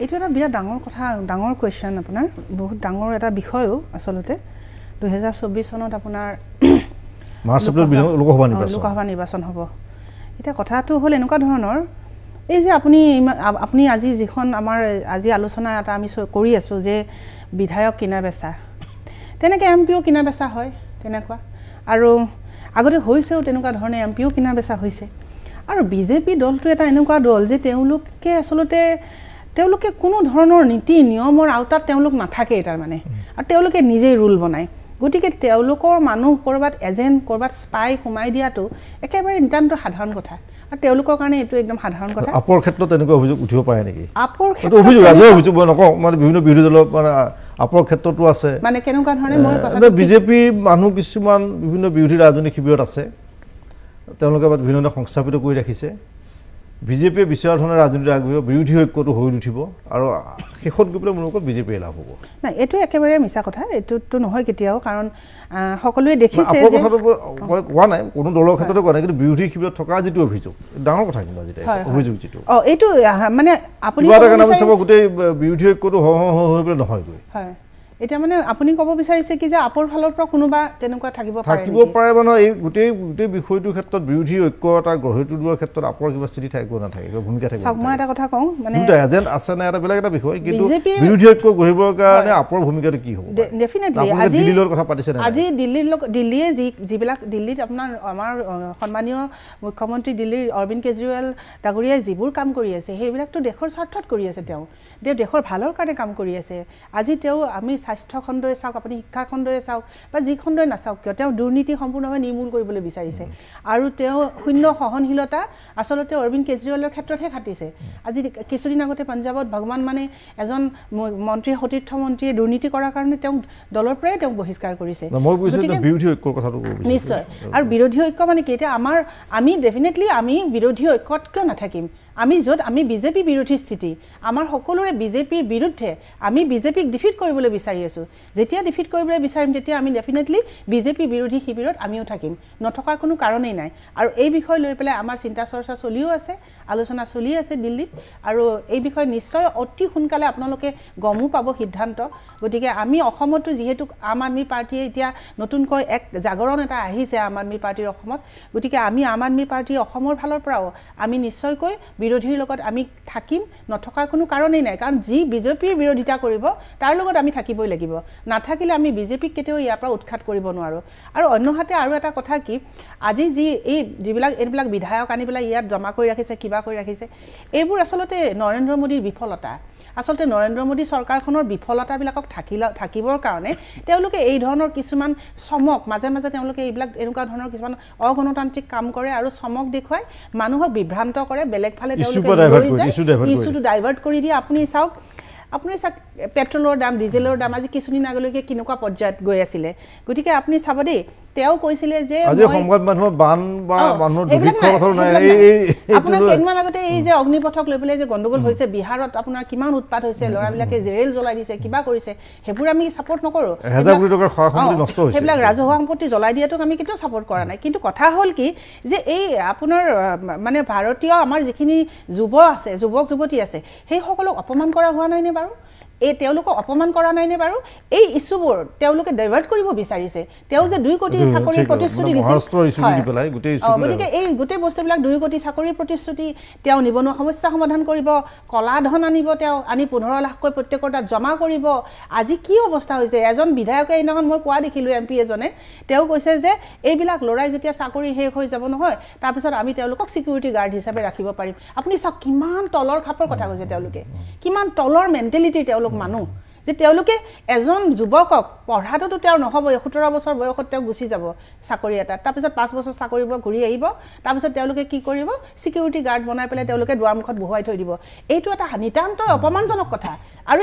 এইটো এটা বিৰাট ডাঙৰ কথা, ডাঙৰ কুৱেশ্যন আপোনাৰ, বহুত ডাঙৰ এটা বিষয়ও আচলতে। 2024 চনত আপোনাৰ মাৰ্চ এপ্ৰিলত লোকসভা নিৰ্বাচন হ'ব। এতিয়া কথাটো হ'ল এনেকুৱা ধৰণৰ, এই যে আপুনি আজি যিখন আমাৰ আজি আলোচনা এটা আমি কৰি আছোঁ যে বিধায়ক কিনা বেচা, তেনেকৈ MP কিনা বেচা হয় তেনেকুৱা, আৰু আগতে হৈছেও তেনেকুৱা ধৰণে MP কিনা বেচা হৈছে। আৰু বিজেপি দলটো এটা এনেকুৱা দল যে তেওঁলোকে কোনো ধৰণৰ নীতি নিয়মৰ আওতাত তেওঁলোক নাথাকে তাৰমানে, আৰু তেওঁলোকে নিজেই ৰুল বনায়। গতিকে তেওঁলোকৰ মানুহ ক'ৰবাত এজেণ্ট ক'ৰবাত স্পাই সোমাই দিয়াটো একেবাৰে নিতান্ত সাধাৰণ কথা, আৰু তেওঁলোকৰ কাৰণে এইটো একদম সাধাৰণ কথা। আপৰ ক্ষেত্ৰত তেনেকুৱা অভিযোগ উঠিব পাৰে নেকি? আপৰ ক্ষেত্ৰত অভিযোগ ৰাজহুৱা অভিযোগ মই নকওঁ, মানে বিভিন্ন বিৰোধী দলৰ মানে আপৰ ক্ষেত্ৰতো আছে। মানে কেনেকুৱা ধৰণে মই বিজেপিৰ মানুহ কিছুমান বিভিন্ন বিৰোধী ৰাজনৈতিক শিবিৰত আছে, তেওঁলোকে বিভিন্ন সংস্থাপিত কৰি ৰাখিছে। বিজেপিয়ে বিচৰা ধৰণে ৰাজনীতি আগবাঢ়িব, বিৰোধী ঐক্যটো হৈ উঠিব, আৰু শেষত গৈ পেলাই মোৰ লগত বিজেপিয়ে লাভ হ'ব। নাই, এইটো একেবাৰে মিছা কথা, এইটোতো নহয় কেতিয়াও, কাৰণ সকলোৱে দেখিছে আপৰ কথাটো মই কোৱা নাই, কোনো দলৰ ক্ষেত্ৰতে কোৱা নাই, কিন্তু বিৰোধী শিবিৰত থকা যিটো অভিযোগ ডাঙৰ কথা, কিন্তু আজি অভিযোগ যিটো এইটো মানে আপুনি গোটেই বিৰোধী ঐক্যটো হৈ পেলাই নহয়গৈ। হয়, এতিয়া মানে আপুনি ক'ব বিচাৰিছে কি যে আপৰ ফালৰ পৰা কোনোবা তেনেকুৱা থাকিব পাৰে মানে এই গোটেই বিষয়টোৰ ক্ষেত্ৰত বিৰোধী ঐক্য এটা গঢ়ি তোলোৱাৰ ক্ষেত্ৰত আপৰ কিবা স্থিতি থাকিব নাথাকে, ভূমিকা থাকিব। মই এটা কথা কওঁ, মানে এজেণ্ট আছে নে এটা বেলেগ এটা বিষয়, কিন্তু বিৰোধী ঐক্য গঢ়িবৰ কাৰণে আপৰ ভূমিকাটো কি হ'ব? ডেফিনেটলি দিল্লীৰ কথা পাতিছে আজি দিল্লীয়ে যিবিলাক দিল্লীত আমাৰ সন্মানীয় মুখ্যমন্ত্ৰী দিল্লীৰ অৰবিন্দ কেজৰিৱাল ডাঙৰীয়াই যিবোৰ কাম কৰি আছে সেইবিলাকতো দেশৰ স্বাৰ্থত কৰি আছে। তেওঁ দেশৰ ভালৰ কাৰণে কাম কৰি আছে। আজি আমি স্বাস্থ্য খণ্ডই চাওক, আপুনি শিক্ষা খণ্ডই চাওক, বা যি খণ্ডই নাচাওক কিয়, তেওঁ দুৰ্নীতি সম্পূৰ্ণভাৱে নিৰ্মূল কৰিবলৈ বিচাৰিছে, আৰু তেওঁ শূন্য সহনশীলতা আচলতে অৰবিন্দ কেজৰিৱালৰ ক্ষেত্ৰতহে খাটিছে। আজি কিছুদিন আগতে পঞ্জাৱত ভগৱান মানে এজন মন্ত্ৰী, সতীৰ্থ মন্ত্ৰীয়ে দুৰ্নীতি কৰাৰ কাৰণে তেওঁক দলৰ পৰাই তেওঁক বহিষ্কাৰ কৰিছে। নিশ্চয়, আৰু বিৰোধী ঐক্য মানে কি, এতিয়া আমি ডেফিনেটলি আমি বিৰোধী ঐক্যত কিয় নাথাকিম? আমি বিজেপি বিৰোধী স্থিতি, আমাৰ সকলোৰে বিজেপিৰ বিৰুদ্ধে, আমি বিজেপিক ডিফিট কৰিবলৈ বিচাৰি আছোঁ। যেতিয়া ডিফিট কৰিবলৈ বিচাৰিম তেতিয়া আমি ডেফিনেটলি বিজেপি বিৰোধী শিবিৰত আমিও থাকিম, নথকাৰ কোনো কাৰণেই নাই। আৰু এই বিষয় লৈ পেলাই আমাৰ চিন্তা চৰ্চা চলিও আছে, আলোচনা চলি আছে দিল্লীত, আৰু এই বিষয়ে নিশ্চয় অতি সোনকালে আপোনালোকে গমো পাব সিদ্ধান্ত। গতিকে আমি অসমতো যিহেতু আম আদমি পাৰ্টীয়ে এতিয়া নতুনকৈ এক জাগৰণ এটা আহিছে আম আদমি পাৰ্টীৰ অসমত, গতিকে আমি আম আদমি পাৰ্টী অসমৰ ফালৰ পৰাও আমি নিশ্চয়কৈ বিৰোধীৰ লগত আমি থাকিম, নথকাৰ কোনো কাৰণেই নাই। কাৰণ যি বিজেপিৰ বিৰোধিতা কৰিব তাৰ লগত আমি থাকিবই লাগিব, নাথাকিলে আমি বিজেপিক কেতিয়াও ইয়াৰ পৰা উৎখাত কৰিব নোৱাৰোঁ। আৰু অন্যহাতে আৰু এটা কথা কি, আজি এইবিলাক বিধায়ক আনি পেলাই ইয়াত জমা কৰি ৰাখিছে, কিবা কৰি ৰাখিছে, এইবোৰ আচলতে নৰেন্দ্ৰ মোদীৰ বিফলতা। আচলতে নৰেন্দ্ৰ মোদী চৰকাৰখনৰ বিফলতাবিলাকক থাকিবৰ কাৰণে তেওঁলোকে এই ধৰণৰ কিছুমান চমক মাজে মাজে তেওঁলোকে এনেকুৱা ধৰণৰ কিছুমান অগণতান্ত্ৰিক কাম কৰে, আৰু চমক দেখুৱাই মানুহক বিভ্ৰান্ত কৰে, বেলেগ ফালে ইছ্যুটো ডাইভাৰ্ট কৰি দিয়ে। আপুনি চাওক পেট্ৰলৰ দাম, ডিজেলৰ দাম আজি কিছুদিন আগলৈকে কেনেকুৱা পৰ্যায়ত গৈ আছিলে। গতিকে আপুনি চাব দেই, তেওঁ কৈছিলে যে আপোনাৰ কেইদিনমান আগতে এই যে অগ্নিপথক লৈ পেলাই যে গণ্ডগোল হৈছে বিহাৰত, আপোনাৰ কিমান উৎপাত হৈছে, ল'ৰাবিলাকে জেৰেল জ্বলাই দিছে, কিবা কৰিছে, সেইবোৰ আমি ছাপোৰ্ট নকৰোঁ। সেইবিলাক ৰাজহুৱা সম্পত্তি জ্বলাই দিয়াটোক আমি কেতিয়াও ছাপোৰ্ট কৰা নাই। কিন্তু কথা হ'ল কি যে এই আপোনাৰ মানে ভাৰতীয় আমাৰ যিখিনি যুৱক যুৱতী আছে, সেইসকলক অপমান কৰা হোৱা নাইনে বাৰু? তেওঁলোকক অপমান কৰা নাইনে বাৰু? এই ইছ্যুবোৰ তেওঁলোকে ডাইভাৰ্ট কৰিব বিচাৰিছে। তেওঁ যে 2 কোটি চাকৰিৰ প্ৰতিশ্ৰুতি দিছিল, গতিকে এই গোটেই বস্তুবিলাক 2 কোটি চাকৰিৰ প্ৰতিশ্ৰুতি, তেওঁ নিবনুৱা সমস্যা সমাধান কৰিব, কলা ধন আনিব, তেওঁ আনি 15 লাখকৈ প্ৰত্যেকৰ তাত জমা কৰিব। আজি কি অৱস্থা হৈছে, এজন বিধায়কে সেইদিনাখন মই কোৱা দেখিলোঁ, MP এজনে, তেওঁ কৈছে যে এইবিলাক ল'ৰাই যেতিয়া চাকৰি শেষ হৈ যাব নহয়, তাৰপিছত আমি তেওঁলোকক ছিকিউৰিটি গাৰ্ড হিচাপে ৰাখিব পাৰিম। আপুনি চাওক কিমান তলৰ খাপৰ কথা কৈছে তেওঁলোকে, কিমান তলৰ মেণ্টেলিটিৰ তেওঁলোক মানুহ, যে তেওঁলোকে এজন যুৱকক পঢ়াটোতো তেওঁৰ নহ'ব, 17 বছৰ বয়সত তেওঁ গুচি যাব চাকৰি এটাত, তাৰপিছত 5 বছৰ চাকৰিৰ পৰা ঘূৰি আহিব, তাৰপিছত তেওঁলোকে কি কৰিব, ছিকিউৰিটি গাৰ্ড বনাই পেলাই তেওঁলোকে দুৱাৰমুখত বহুৱাই থৈ দিব। এইটো এটা নিতান্তই অপমানজনক কথা। আৰু